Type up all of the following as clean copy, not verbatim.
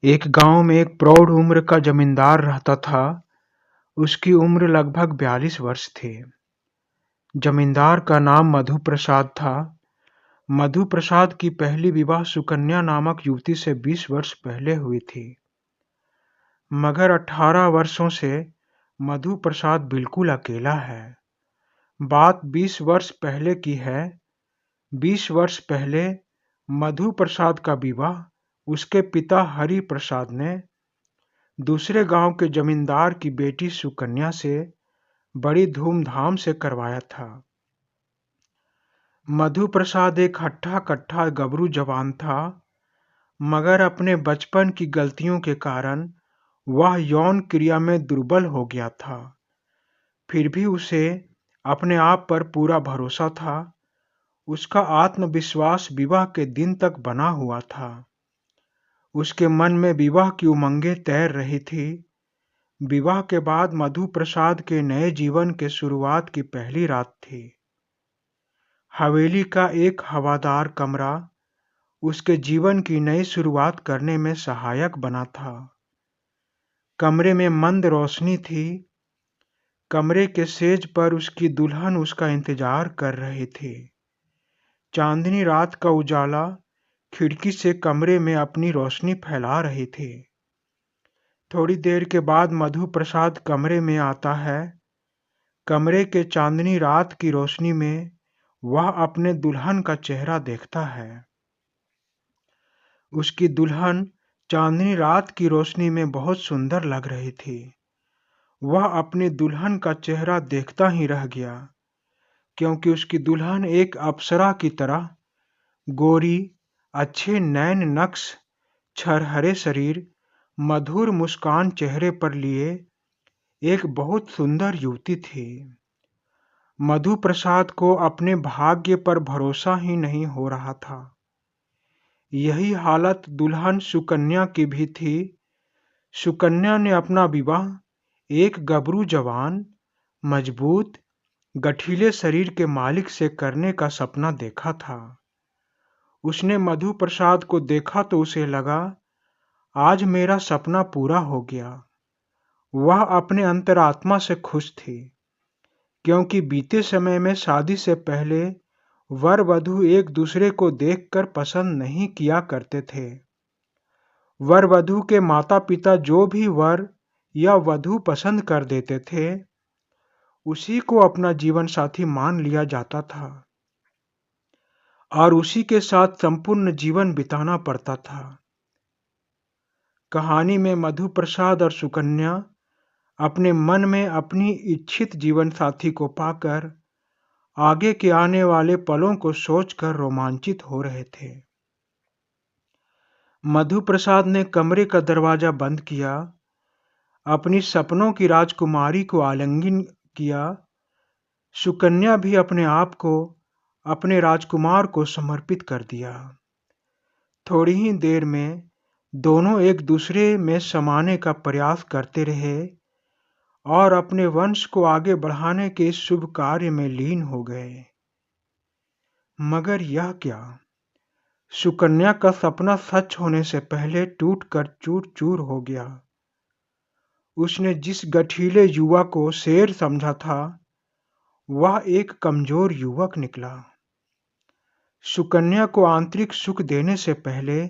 एक गांव में एक प्रौढ़ उम्र का जमींदार रहता था। उसकी उम्र लगभग 42 वर्ष थी। जमींदार का नाम मधु प्रसाद था। मधु प्रसाद की पहली विवाह सुकन्या नामक युवती से 20 वर्ष पहले हुई थी। मगर 18 वर्षों से मधु प्रसाद बिल्कुल अकेला है। बात 20 वर्ष पहले की है। 20 वर्ष पहले मधु प्रसाद का विवाह उसके पिता हरि प्रसाद ने दूसरे गांव के जमींदार की बेटी सुकन्या से बड़ी धूमधाम से करवाया था। मधु प्रसाद एक हट्ठा-कट्ठा गबरू जवान था, मगर अपने बचपन की गलतियों के कारण वह यौन क्रिया में दुर्बल हो गया था। फिर भी उसे अपने आप पर पूरा भरोसा था। उसका आत्मविश्वास विवाह के दिन तक बना हुआ था। उसके मन में विवाह की उमंगें तैर रही थी। विवाह के बाद मधु प्रसाद के नए जीवन के शुरुआत की पहली रात थी। हवेली का एक हवादार कमरा उसके जीवन की नई शुरुआत करने में सहायक बना था। कमरे में मंद रोशनी थी। कमरे के सेज पर उसकी दुल्हन उसका इंतजार कर रही थी। चांदनी रात का उजाला खिड़की से कमरे में अपनी रोशनी फैला रही थी। थोड़ी देर के बाद मधु प्रसाद कमरे में आता है। कमरे के चांदनी रात की रोशनी में वह अपने दुल्हन का चेहरा देखता है। उसकी दुल्हन चांदनी रात की रोशनी में बहुत सुंदर लग रही थी। वह अपनी दुल्हन का चेहरा देखता ही रह गया, क्योंकि उसकी दुल्हन एक अप्सरा की तरह गोरी, अच्छे नैन नक्श, छरहरे शरीर, मधुर मुस्कान चेहरे पर लिए एक बहुत सुंदर युवती थी। मधु प्रसाद को अपने भाग्य पर भरोसा ही नहीं हो रहा था। यही हालत दुल्हन सुकन्या की भी थी। सुकन्या ने अपना विवाह एक गबरू जवान, मजबूत, गठीले शरीर के मालिक से करने का सपना देखा था। उसने मधु प्रसाद को देखा तो उसे लगा, आज मेरा सपना पूरा हो गया। वह अपने अंतरात्मा से खुश थी, क्योंकि बीते समय में शादी से पहले वर वधू एक दूसरे को देखकर पसंद नहीं किया करते थे। वर वधू के माता पिता जो भी वर या वधू पसंद कर देते थे, उसी को अपना जीवन साथी मान लिया जाता था और उसी के साथ संपूर्ण जीवन बिताना पड़ता था। कहानी में मधु प्रसाद और सुकन्या अपने मन में अपनी इच्छित जीवन साथी को पाकर आगे के आने वाले पलों को सोचकर रोमांचित हो रहे थे। मधु प्रसाद ने कमरे का दरवाजा बंद किया, अपनी सपनों की राजकुमारी को आलिंगन किया। सुकन्या भी अपने आप को अपने राजकुमार को समर्पित कर दिया। थोड़ी ही देर में दोनों एक दूसरे में समाने का प्रयास करते रहे और अपने वंश को आगे बढ़ाने के इस शुभ कार्य में लीन हो गए। मगर यह क्या? सुकन्या का सपना सच होने से पहले टूटकर चूर-चूर हो गया। उसने जिस गठीले युवा को शेर समझा था, वह एक कमजोर युवक निकला। सुकन्या को आंतरिक सुख देने से पहले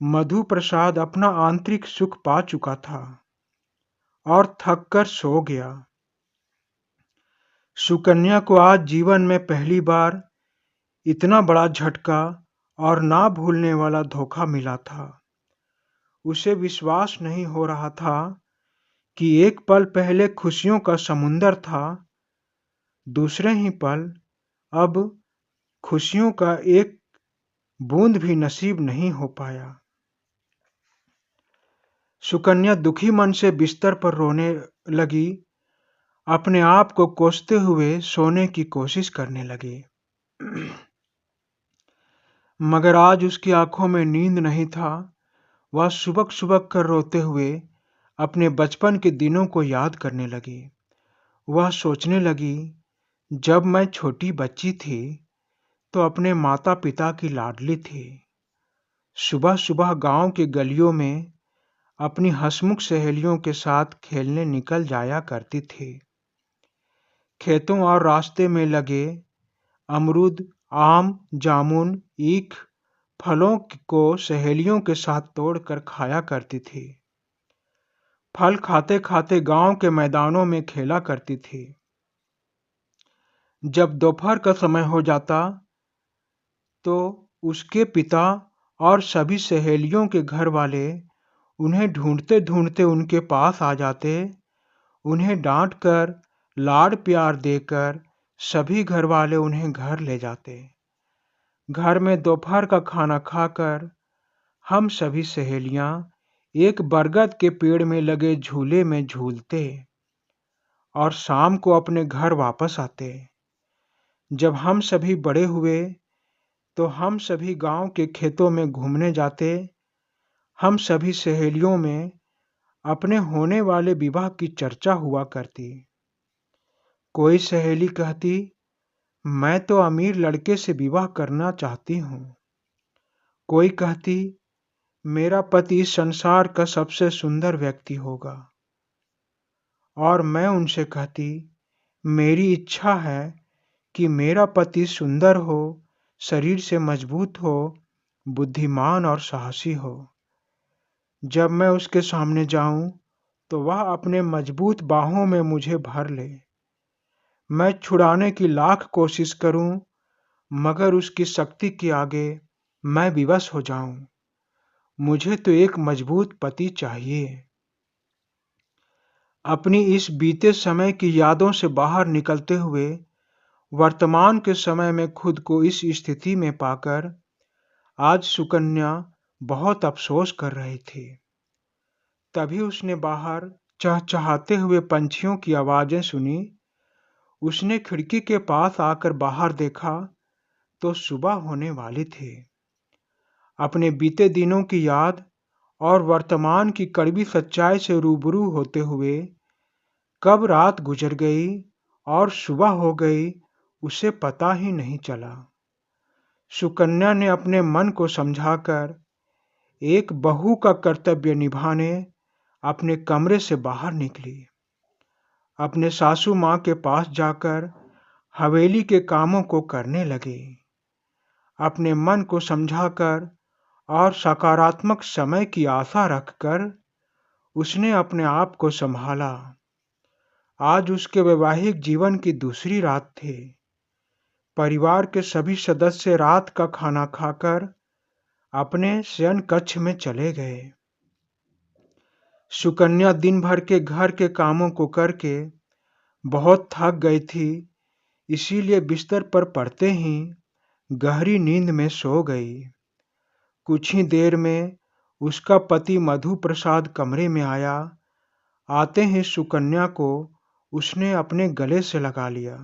मधु प्रसाद अपना आंतरिक सुख पा चुका था और थककर सो गया। सुकन्या को आज जीवन में पहली बार इतना बड़ा झटका और ना भूलने वाला धोखा मिला था। उसे विश्वास नहीं हो रहा था कि एक पल पहले खुशियों का समुंदर था, दूसरे ही पल अब खुशियों का एक बूंद भी नसीब नहीं हो पाया। सुकन्या दुखी मन से बिस्तर पर रोने लगी, अपने आप को कोसते हुए सोने की कोशिश करने लगी। मगर आज उसकी आंखों में नींद नहीं था। वह सुबक-सुबक कर रोते हुए अपने बचपन के दिनों को याद करने लगी। वह सोचने लगी, जब मैं छोटी बच्ची थी तो अपने माता-पिता की लाडली थी। सुबह सुबह गांव के गलियों में अपनी हंसमुख सहेलियों के साथ खेलने निकल जाया करती थी। खेतों और रास्ते में लगे अमरूद, आम, जामुन, ईख फलों को सहेलियों के साथ तोड़कर खाया करती थी। फल खाते खाते गांव के मैदानों में खेला करती थी। जब दोपहर का समय हो जाता तो उसके पिता और सभी सहेलियों के घर वाले उन्हें ढूंढते ढूंढते उनके पास आ जाते। उन्हें डांटकर, लाड प्यार देकर सभी घर वाले उन्हें घर ले जाते। घर में दोपहर का खाना खाकर हम सभी सहेलियां एक बरगद के पेड़ में लगे झूले में झूलते और शाम को अपने घर वापस आते। जब हम सभी बड़े हुए तो हम सभी गांव के खेतों में घूमने जाते। हम सभी सहेलियों में अपने होने वाले विवाह की चर्चा हुआ करती। कोई सहेली कहती, मैं तो अमीर लड़के से विवाह करना चाहती हूँ। कोई कहती, मेरा पति इस संसार का सबसे सुंदर व्यक्ति होगा। और मैं उनसे कहती, मेरी इच्छा है कि मेरा पति सुंदर हो, शरीर से मजबूत हो, बुद्धिमान और साहसी हो। जब मैं उसके सामने जाऊं तो वह अपने मजबूत बाहों में मुझे भर ले। मैं छुड़ाने की लाख कोशिश करूं, मगर उसकी शक्ति के आगे मैं विवश हो जाऊं। मुझे तो एक मजबूत पति चाहिए। अपनी इस बीते समय की यादों से बाहर निकलते हुए वर्तमान के समय में खुद को इस स्थिति में पाकर आज सुकन्या बहुत अफसोस कर रही थी। तभी उसने बाहर चहचहाते हुए पंछियों की आवाजें सुनी। उसने खिड़की के पास आकर बाहर देखा तो सुबह होने वाली थी। अपने बीते दिनों की याद और वर्तमान की कड़वी सच्चाई से रूबरू होते हुए कब रात गुजर गई और सुबह हो गई उसे पता ही नहीं चला। सुकन्या ने अपने मन को समझाकर एक बहू का कर्तव्य निभाने अपने कमरे से बाहर निकली। अपने सासू माँ के पास जाकर हवेली के कामों को करने लगी। अपने मन को समझाकर और सकारात्मक समय की आशा रखकर उसने अपने आप को संभाला। आज उसके वैवाहिक जीवन की दूसरी रात थी। परिवार के सभी सदस्य रात का खाना खाकर अपने शयन कक्ष में चले गए। सुकन्या दिन भर के घर के कामों को करके बहुत थक गई थी, इसीलिए बिस्तर पर पड़ते ही गहरी नींद में सो गई। कुछ ही देर में उसका पति मधु प्रसाद कमरे में आया। आते ही सुकन्या को उसने अपने गले से लगा लिया।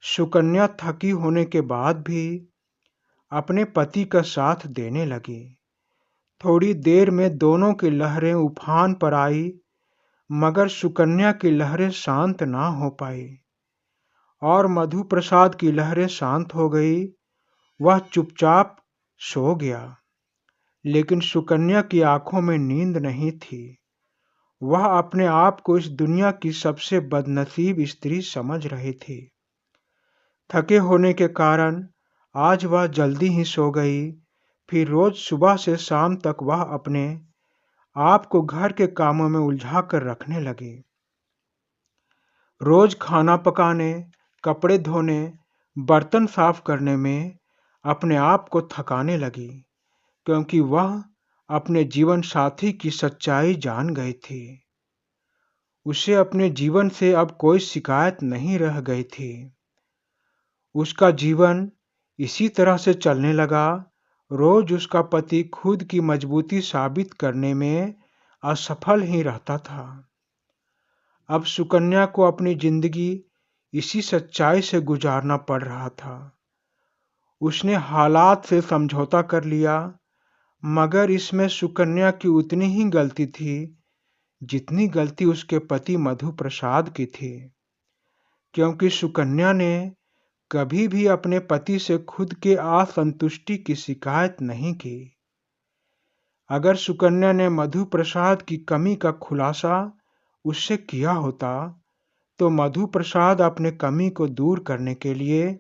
सुकन्या थकी होने के बाद भी अपने पति का साथ देने लगी। थोड़ी देर में दोनों की लहरें उफान पर आई, मगर सुकन्या की लहरें शांत ना हो पाई और मधु प्रसाद की लहरें शांत हो गई। वह चुपचाप सो गया, लेकिन सुकन्या की आंखों में नींद नहीं थी। वह अपने आप को इस दुनिया की सबसे बदनसीब स्त्री समझ रही थी। थके होने के कारण आज वह जल्दी ही सो गई। फिर रोज सुबह से शाम तक वह अपने आप को घर के कामों में उलझा कर रखने लगी। रोज खाना पकाने, कपड़े धोने, बर्तन साफ करने में अपने आप को थकाने लगी, क्योंकि वह अपने जीवन साथी की सच्चाई जान गई थी। उसे अपने जीवन से अब कोई शिकायत नहीं रह गई थी। उसका जीवन इसी तरह से चलने लगा। रोज उसका पति खुद की मजबूती साबित करने में असफल ही रहता था। अब सुकन्या को अपनी जिंदगी इसी सच्चाई से गुजारना पड़ रहा था। उसने हालात से समझौता कर लिया, मगर इसमें सुकन्या की उतनी ही गलती थी जितनी गलती उसके पति मधु प्रसाद की थी, क्योंकि सुकन्या ने कभी भी अपने पति से खुद के असंतुष्टि की शिकायत नहीं की। अगर सुकन्या ने मधु प्रसाद की कमी का खुलासा उससे किया होता तो मधु प्रसाद अपने कमी को दूर करने के लिए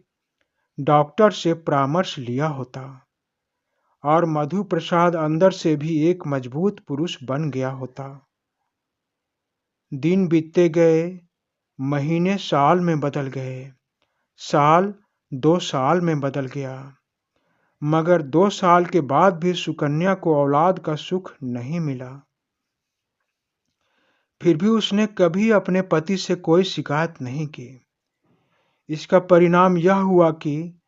डॉक्टर से परामर्श लिया होता और मधु प्रसाद अंदर से भी एक मजबूत पुरुष बन गया होता। दिन बीतते गए, महीने साल में बदल गए, साल 2 साल में बदल गया, मगर 2 साल के बाद भी सुकन्या को औलाद का सुख नहीं मिला। फिर भी उसने कभी अपने पति से कोई शिकायत नहीं की। इसका परिणाम यह हुआ कि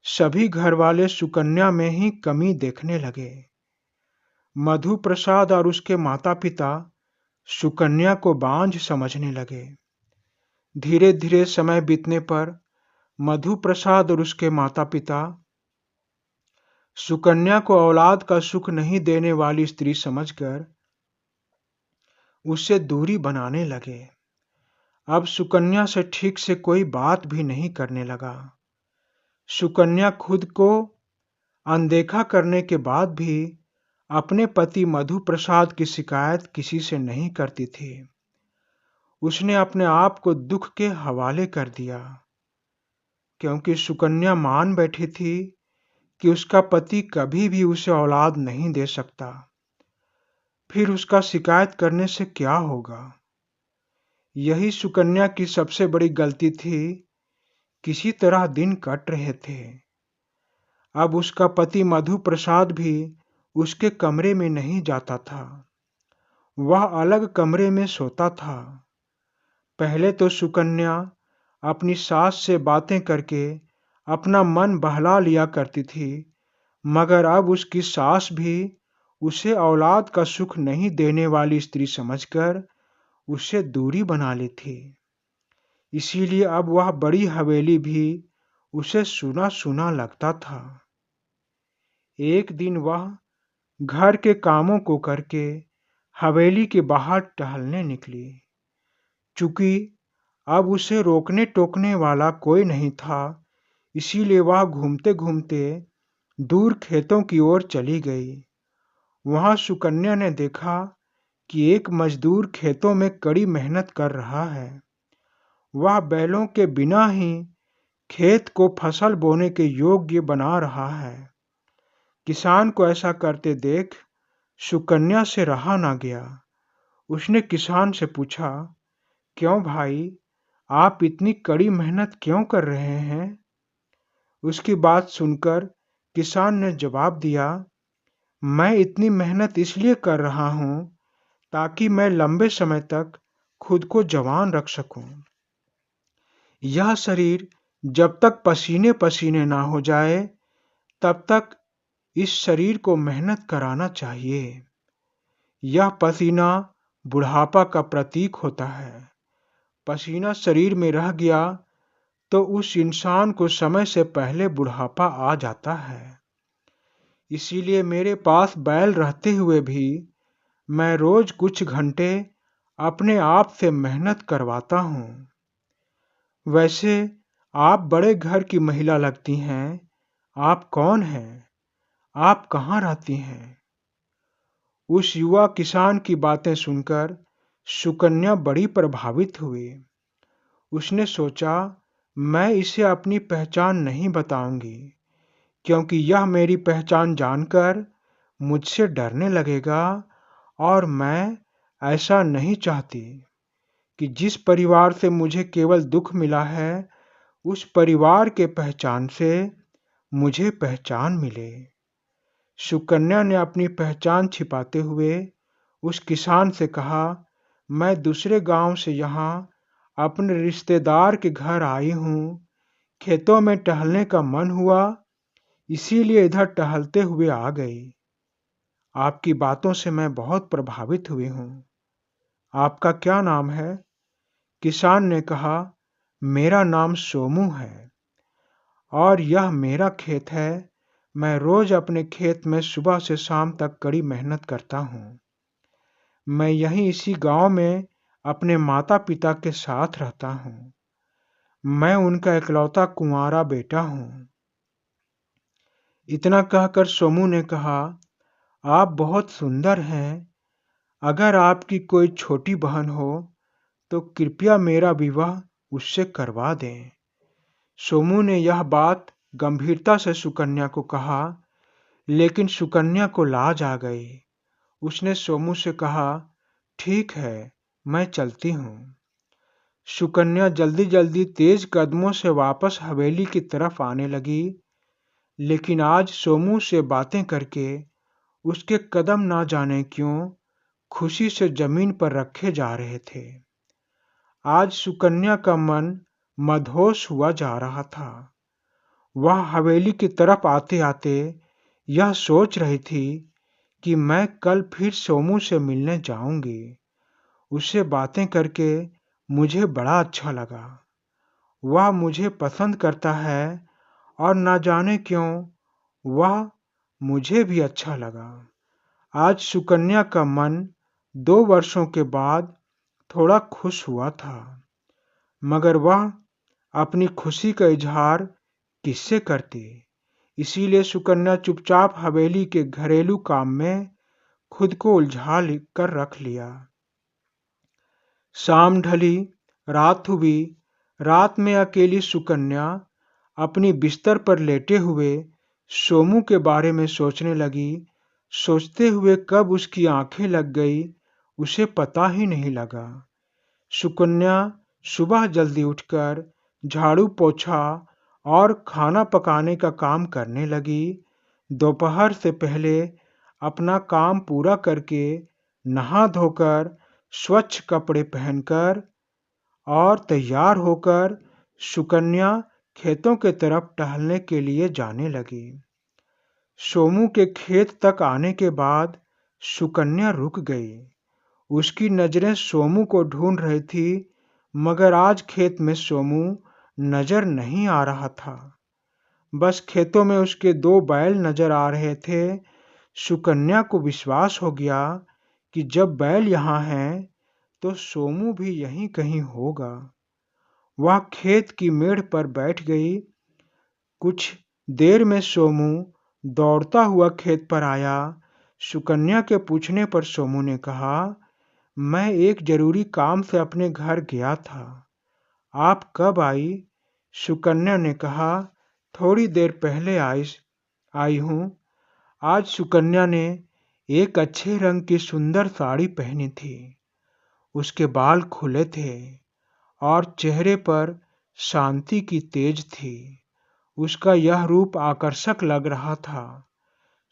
सभी घरवाले सुकन्या में ही कमी देखने लगे। मधु प्रसाद और उसके माता-पिता सुकन्या को बांझ समझने लगे। धीरे धीरे समय बीतने पर मधु प्रसाद और उसके माता-पिता सुकन्या को औलाद का सुख नहीं देने वाली स्त्री समझकर उससे दूरी बनाने लगे। अब सुकन्या से ठीक से कोई बात भी नहीं करने लगा। सुकन्या खुद को अनदेखा करने के बाद भी अपने पति मधु प्रसाद की शिकायत किसी से नहीं करती थी। उसने अपने आप को दुख के हवाले कर दिया, क्योंकि सुकन्या मान बैठी थी कि उसका पति कभी भी उसे औलाद नहीं दे सकता। फिर उसका शिकायत करने से क्या होगा? यही सुकन्या की सबसे बड़ी गलती थी। किसी तरह दिन कट रहे थे। अब उसका पति मधु प्रसाद भी उसके कमरे में नहीं जाता था। वह अलग कमरे में सोता था। पहले तो सुकन्या अपनी सास से बातें करके अपना मन बहला लिया करती थी, मगर अब उसकी सास भी उसे औलाद का सुख नहीं देने वाली स्त्री समझकर उससे दूरी बना ली थी। इसीलिए अब वह बड़ी हवेली भी उसे सुना सुना लगता था। एक दिन वह घर के कामों को करके हवेली के बाहर टहलने निकली। चूंकि अब उसे रोकने टोकने वाला कोई नहीं था, इसीलिए वह घूमते घूमते दूर खेतों की ओर चली गई। वहां सुकन्या ने देखा कि एक मजदूर खेतों में कड़ी मेहनत कर रहा है। वह बैलों के बिना ही खेत को फसल बोने के योग्य बना रहा है। किसान को ऐसा करते देख सुकन्या से रहा ना गया। उसने किसान से पूछा, क्यों भाई, आप इतनी कड़ी मेहनत क्यों कर रहे हैं? उसकी बात सुनकर किसान ने जवाब दिया, मैं इतनी मेहनत इसलिए कर रहा हूं ताकि मैं लंबे समय तक खुद को जवान रख सकूं। यह शरीर जब तक पसीने पसीने ना हो जाए, तब तक इस शरीर को मेहनत कराना चाहिए। यह पसीना बुढ़ापा का प्रतीक होता है। पसीना शरीर में रह गया तो उस इंसान को समय से पहले बुढ़ापा आ जाता है। इसीलिए मेरे पास बैल रहते हुए भी मैं रोज कुछ घंटे अपने आप से मेहनत करवाता हूँ। वैसे आप बड़े घर की महिला लगती हैं। आप कौन हैं? आप कहाँ रहती हैं? उस युवा किसान की बातें सुनकर सुकन्या बड़ी प्रभावित हुई। उसने सोचा, मैं इसे अपनी पहचान नहीं बताऊंगी, क्योंकि यह मेरी पहचान जानकर मुझसे डरने लगेगा और मैं ऐसा नहीं चाहती कि जिस परिवार से मुझे केवल दुख मिला है, उस परिवार के पहचान से मुझे पहचान मिले। सुकन्या ने अपनी पहचान छिपाते हुए उस किसान से कहा, मैं दूसरे गांव से यहाँ अपने रिश्तेदार के घर आई हूँ। खेतों में टहलने का मन हुआ, इसीलिए इधर टहलते हुए आ गई। आपकी बातों से मैं बहुत प्रभावित हुई हूँ। आपका क्या नाम है? किसान ने कहा, मेरा नाम सोमू है और यह मेरा खेत है। मैं रोज अपने खेत में सुबह से शाम तक कड़ी मेहनत करता हूँ। मैं यहीं इसी गांव में अपने माता पिता के साथ रहता हूँ। मैं उनका इकलौता कुंवारा बेटा हूँ। इतना कहकर सोमू ने कहा, आप बहुत सुंदर हैं। अगर आपकी कोई छोटी बहन हो तो कृपया मेरा विवाह उससे करवा दें। सोमू ने यह बात गंभीरता से सुकन्या को कहा, लेकिन सुकन्या को लाज आ गई। उसने सोमू से कहा, ठीक है, मैं चलती हूँ। सुकन्या जल्दी जल्दी तेज कदमों से वापस हवेली की तरफ आने लगी, लेकिन आज सोमू से बातें करके उसके कदम ना जाने क्यों खुशी से जमीन पर रखे जा रहे थे। आज सुकन्या का मन मदहोश हुआ जा रहा था। वह हवेली की तरफ आते आते यह सोच रही थी कि मैं कल फिर सोमू से मिलने जाऊंगी। उससे बातें करके मुझे बड़ा अच्छा लगा। वह मुझे पसंद करता है और ना जाने क्यों वह मुझे भी अच्छा लगा। आज सुकन्या का मन 2 वर्षों के बाद थोड़ा खुश हुआ था, मगर वह अपनी खुशी का इजहार किससे करती। इसीलिए सुकन्या चुपचाप हवेली के घरेलू काम में खुद को उलझा कर रख लिया। शाम ढली, रात हुई। रात में अकेली सुकन्या अपनी बिस्तर पर लेटे हुए सोमू के बारे में सोचने लगी। सोचते हुए कब उसकी आंखें लग गई उसे पता ही नहीं लगा। सुकन्या सुबह जल्दी उठकर झाड़ू पोछा और खाना पकाने का काम करने लगी। दोपहर से पहले अपना काम पूरा करके नहा धोकर स्वच्छ कपड़े पहनकर और तैयार होकर सुकन्या खेतों के तरफ टहलने के लिए जाने लगी। सोमू के खेत तक आने के बाद सुकन्या रुक गई। उसकी नजरें सोमू को ढूंढ रही थी, मगर आज खेत में सोमू नजर नहीं आ रहा था। बस खेतों में उसके 2 बैल नजर आ रहे थे। सुकन्या को विश्वास हो गया कि जब बैल यहाँ हैं तो सोमू भी यहीं कहीं होगा। वह खेत की मेड़ पर बैठ गई। कुछ देर में सोमू दौड़ता हुआ खेत पर आया। सुकन्या के पूछने पर सोमू ने कहा, मैं एक जरूरी काम से अपने घर गया था। आप कब आई? सुकन्या ने कहा, थोड़ी देर पहले आई हूँ। आज सुकन्या ने एक अच्छे रंग की सुंदर साड़ी पहनी थी। उसके बाल खुले थे और चेहरे पर शांति की तेज थी। उसका यह रूप आकर्षक लग रहा था।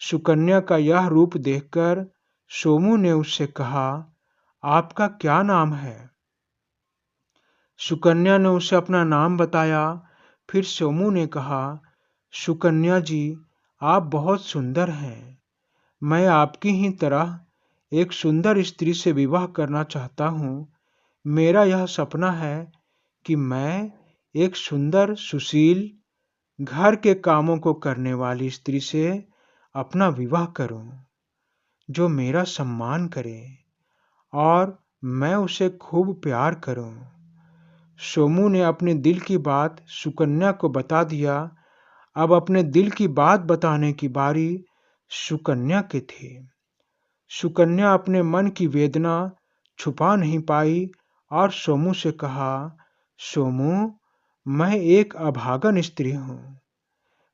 सुकन्या का यह रूप देखकर सोमू ने उससे कहा, आपका क्या नाम है? सुकन्या ने उसे अपना नाम बताया। फिर सोमू ने कहा, सुकन्या जी, आप बहुत सुंदर हैं। मैं आपकी ही तरह एक सुंदर स्त्री से विवाह करना चाहता हूँ। मेरा यह सपना है कि मैं एक सुंदर, सुशील, घर के कामों को करने वाली स्त्री से अपना विवाह करूं, जो मेरा सम्मान करे और मैं उसे खूब प्यार करूं। सोमू ने अपने दिल की बात सुकन्या को बता दिया। अब अपने दिल की बात बताने की बारी सुकन्या की थी। सुकन्या अपने मन की वेदना छुपा नहीं पाई और सोमू से कहा, सोमू, मैं एक अभागन स्त्री हूँ।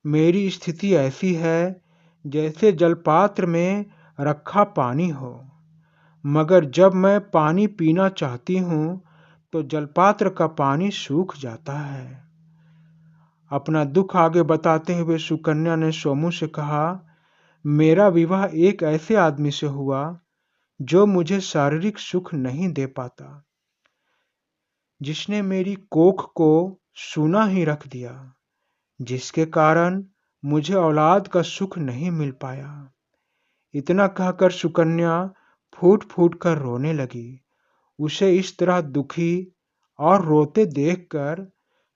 मेरी स्थिति ऐसी है जैसे जलपात्र में रखा पानी हो, मगर जब मैं पानी पीना चाहती हूँ तो जलपात्र का पानी सूख जाता है। अपना दुख आगे बताते हुए सुकन्या ने सोमू से कहा, मेरा विवाह एक ऐसे आदमी से हुआ जो मुझे शारीरिक सुख नहीं दे पाता, जिसने मेरी कोख को सूना ही रख दिया, जिसके कारण मुझे औलाद का सुख नहीं मिल पाया। इतना कहकर सुकन्या फूट फूट कर रोने लगी। उसे इस तरह दुखी और रोते देखकर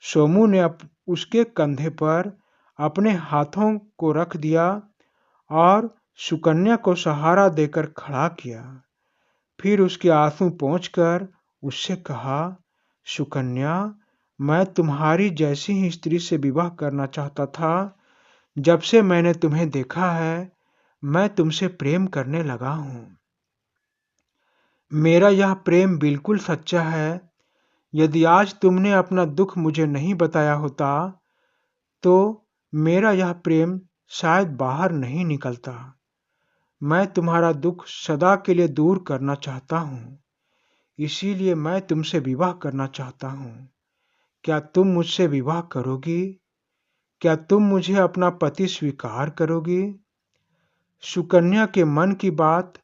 सोमू ने उसके कंधे पर अपने हाथों को रख दिया और सुकन्या को सहारा देकर खड़ा किया। फिर उसके आंसू पोंछकर उससे कहा, सुकन्या, मैं तुम्हारी जैसी ही स्त्री से विवाह करना चाहता था। जब से मैंने तुम्हें देखा है मैं तुमसे प्रेम करने लगा हूँ। मेरा यह प्रेम बिल्कुल सच्चा है। यदि आज तुमने अपना दुख मुझे नहीं बताया होता, तो मेरा यह प्रेम शायद बाहर नहीं निकलता। मैं तुम्हारा दुख सदा के लिए दूर करना चाहता हूँ, इसीलिए मैं तुमसे विवाह करना चाहता हूँ। क्या तुम मुझसे विवाह करोगी? क्या तुम मुझे अपना पति स्वीकार करोगी? सुकन्या के मन की बात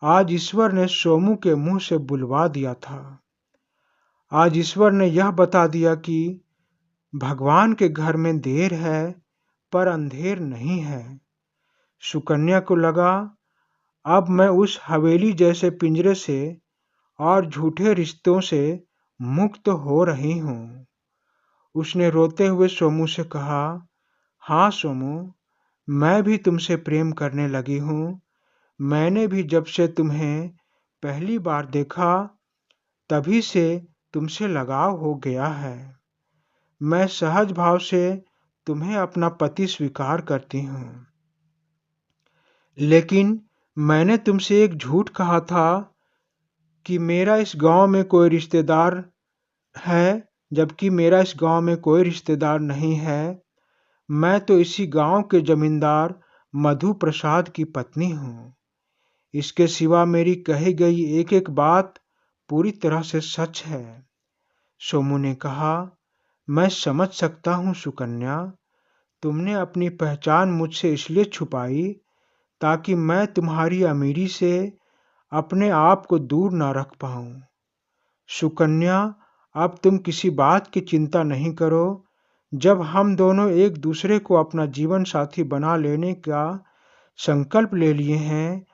आज ईश्वर ने सोमू के मुंह से बुलवा दिया था। आज ईश्वर ने यह बता दिया कि भगवान के घर में देर है पर अंधेर नहीं है। सुकन्या को लगा, अब मैं उस हवेली जैसे पिंजरे से और झूठे रिश्तों से मुक्त हो रही हूँ। उसने रोते हुए सोमू से कहा, हाँ सोमू, मैं भी तुमसे प्रेम करने लगी हूँ। मैंने भी जब से तुम्हें पहली बार देखा, तभी से तुमसे लगाव हो गया है। मैं सहज भाव से तुम्हें अपना पति स्वीकार करती हूँ। लेकिन मैंने तुमसे एक झूठ कहा था कि मेरा इस गांव में कोई रिश्तेदार है, जबकि मेरा इस गांव में कोई रिश्तेदार नहीं है। मैं तो इसी गांव के जमींदार मधु प्रसाद की पत्नी हूँ। इसके सिवा मेरी कही गई एक एक बात पूरी तरह से सच है। सोमू ने कहा, मैं समझ सकता हूँ सुकन्या, तुमने अपनी पहचान मुझसे इसलिए छुपाई ताकि मैं तुम्हारी अमीरी से अपने आप को दूर न रख पाऊँ। सुकन्या, अब तुम किसी बात की चिंता नहीं करो। जब हम दोनों एक दूसरे को अपना जीवन साथी बना लेने का संकल्प ले लिए हैं,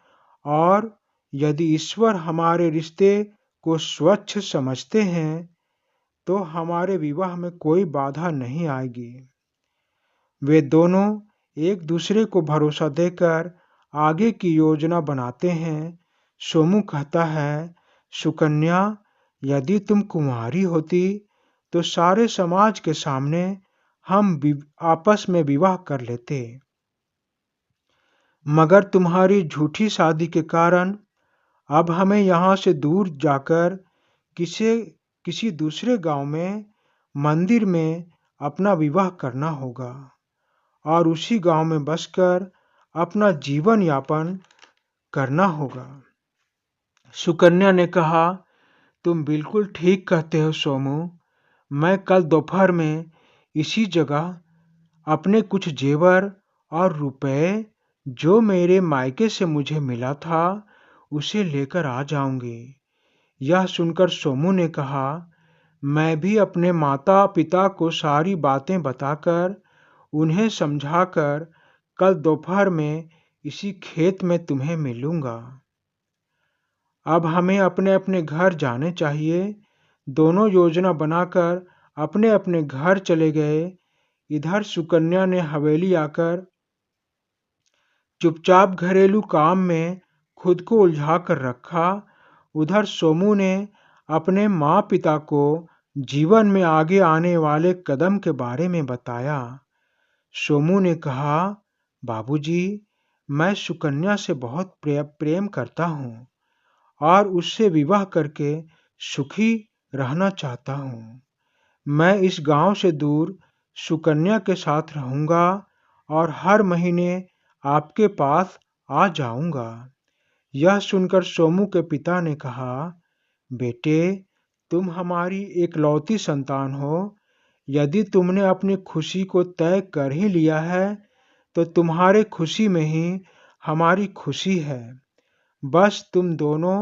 और यदि ईश्वर हमारे रिश्ते को स्वच्छ समझते हैं, तो हमारे विवाह में कोई बाधा नहीं आएगी। वे दोनों एक दूसरे को भरोसा देकर आगे की योजना बनाते हैं। सोमू कहता है, सुकन्या, यदि तुम कुंवारी होती तो सारे समाज के सामने हम आपस में विवाह कर लेते, मगर तुम्हारी झूठी शादी के कारण अब हमें यहाँ से दूर जाकर किसी दूसरे गांव में मंदिर में अपना विवाह करना होगा और उसी गांव में बसकर अपना जीवन यापन करना होगा। सुकन्या ने कहा, तुम बिल्कुल ठीक कहते हो सोमू। मैं कल दोपहर में इसी जगह अपने कुछ जेवर और रुपए जो मेरे मायके से मुझे मिला था, उसे लेकर आ जाऊंगी। यह सुनकर सोमू ने कहा, मैं भी अपने माता पिता को सारी बातें बताकर उन्हें समझाकर कल दोपहर में इसी खेत में तुम्हें मिलूंगा। अब हमें अपने अपने घर जाने चाहिए। दोनों योजना बनाकर अपने अपने घर चले गए। इधर सुकन्या ने हवेली आकर चुपचाप घरेलू काम में खुद को उलझा कर रखा। उधर सोमू ने अपने माँ पिता को जीवन में आगे आने वाले कदम के बारे में बताया। सोमू ने कहा, बाबूजी, मैं सुकन्या से बहुत प्रेम करता हूँ और उससे विवाह करके सुखी रहना चाहता हूँ। मैं इस गांव से दूर सुकन्या के साथ रहूँगा और हर महीने आपके पास आ जाऊँगा। यह सुनकर सोमू के पिता ने कहा, बेटे, तुम हमारी एकलौती संतान हो। यदि तुमने अपनी खुशी को तय कर ही लिया है, तो तुम्हारे खुशी में ही हमारी खुशी है। बस तुम दोनों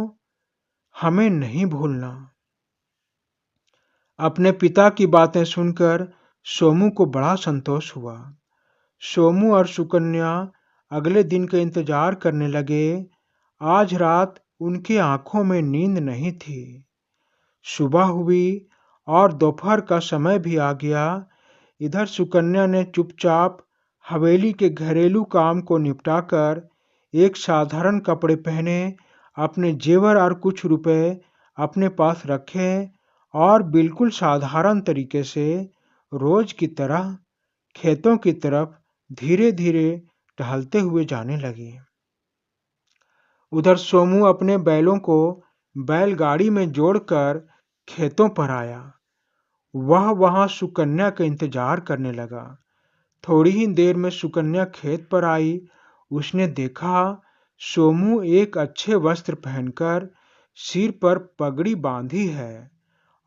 हमें नहीं भूलना। अपने पिता की बातें सुनकर सोमू को बड़ा संतोष हुआ। सोमू और सुकन्या अगले दिन का इंतजार करने लगे। आज रात उनकी आंखों में नींद नहीं थी। सुबह हुई और दोपहर का समय भी आ गया। इधर सुकन्या ने चुपचाप हवेली के घरेलू काम को निपटाकर एक साधारण कपड़े पहने, अपने जेवर और कुछ रुपए अपने पास रखे और बिल्कुल साधारण तरीके से रोज की तरह खेतों की तरफ धीरे धीरे टहलते हुए जाने लगी। उधर सोमू अपने बैलों को बैलगाड़ी में जोड़कर खेतों पर आया। वह वहां सुकन्या का इंतजार करने लगा। थोड़ी ही देर में सुकन्या खेत पर आई। उसने देखा सोमू एक अच्छे वस्त्र पहनकर सिर पर पगड़ी बांधी है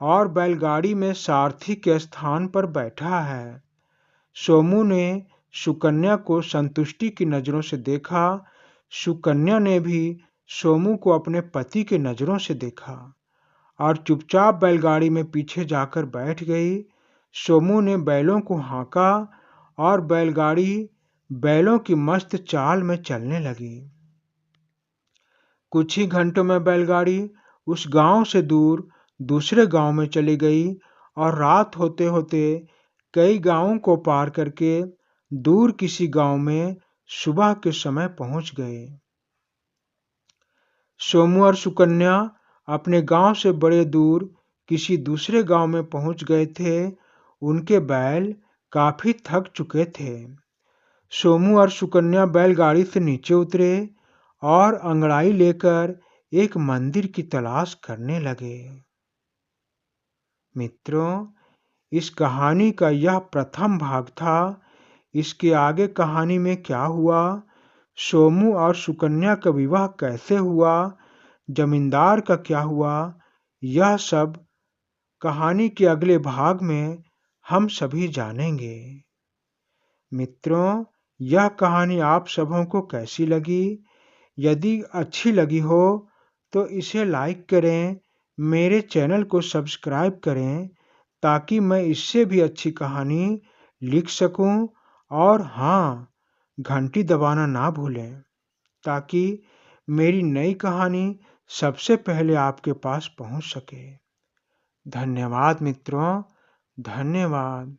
और बैलगाड़ी में सारथी के स्थान पर बैठा है। सोमू ने सुकन्या को संतुष्टि की नजरों से देखा। सुकन्या ने भी सोमू को अपने पति की नजरों से देखा और चुपचाप बैलगाड़ी में पीछे जाकर बैठ गई। सोमू ने बैलों को हाँका और बैलगाड़ी बैलों की मस्त चाल में चलने लगी। कुछ ही घंटों में बैलगाड़ी उस गांव से दूर दूसरे गांव में चली गई और रात होते होते कई गांवों को पार करके दूर किसी गांव में सुबह के समय पहुंच गए। सोमू और सुकन्या अपने गांव से बड़े दूर किसी दूसरे गांव में पहुंच गए थे। उनके बैल काफी थक चुके थे। सोमू और सुकन्या बैलगाड़ी से नीचे उतरे और अंगड़ाई लेकर एक मंदिर की तलाश करने लगे। मित्रों, इस कहानी का यह प्रथम भाग था। इसके आगे कहानी में क्या हुआ, सोमू और सुकन्या का विवाह कैसे हुआ, जमींदार का क्या हुआ, यह सब कहानी के अगले भाग में हम सभी जानेंगे। मित्रों, यह कहानी आप सबों को कैसी लगी? यदि अच्छी लगी हो तो इसे लाइक करें, मेरे चैनल को सब्सक्राइब करें ताकि मैं इससे भी अच्छी कहानी लिख सकूं। और हाँ, घंटी दबाना ना भूलें ताकि मेरी नई कहानी सबसे पहले आपके पास पहुंच सके। धन्यवाद मित्रों, धन्यवाद।